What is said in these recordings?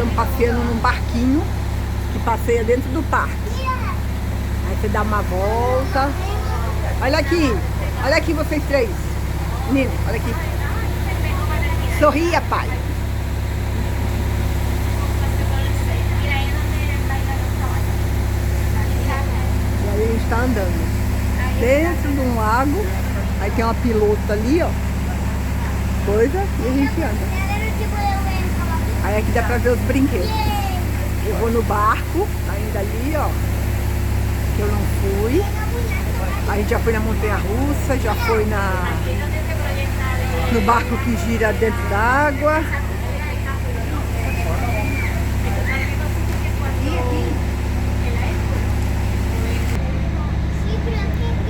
estamos passeando num barquinho que passeia dentro do parque. Aí você dá uma volta. Olha aqui vocês três. Menino, olha aqui. Sorria, pai. E aí a gente está andando dentro de um lago. Aí tem uma pilota ali, ó. Coisa, e a gente anda. Aí aqui dá pra ver os brinquedos. Eu vou no barco, ainda ali, ó. Que eu não fui. A gente já foi na montanha-russa, já foi no barco que gira dentro d'água.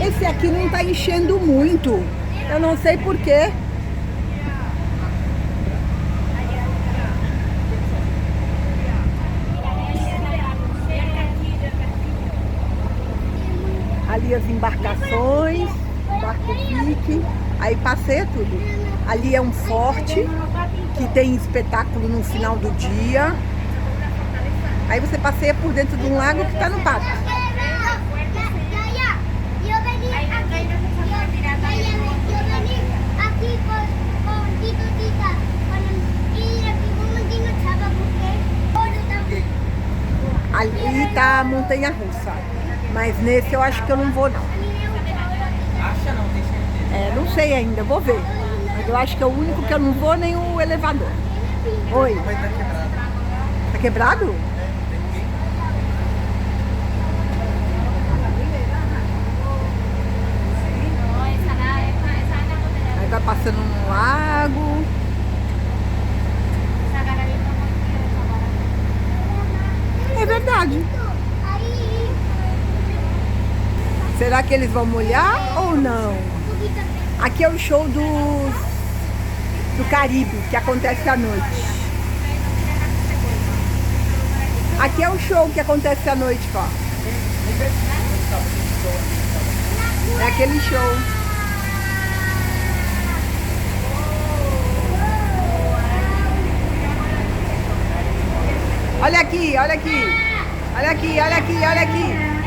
Esse aqui não tá enchendo muito. Eu não sei porquê. Ali as embarcações, barco pique, aí passeia tudo. Ali é um forte, que tem espetáculo no final do dia. Aí você passeia por dentro de um lago que está no parque. Ali tá a montanha-russa, mas nesse eu acho que eu não vou não. Acha não, tem certeza. É, não sei ainda, vou ver. Mas eu acho que é o único que eu não vou, nem o elevador. Oi. Vai estar quebrado. Tá quebrado? Aí vai passando num lago. É verdade. Será que eles vão molhar ou não? Aqui é o show do Caribe, que acontece à noite. Aqui é o show que acontece à noite, ó. É aquele show. Olha aqui, olha aqui. Olha aqui, olha aqui, olha aqui.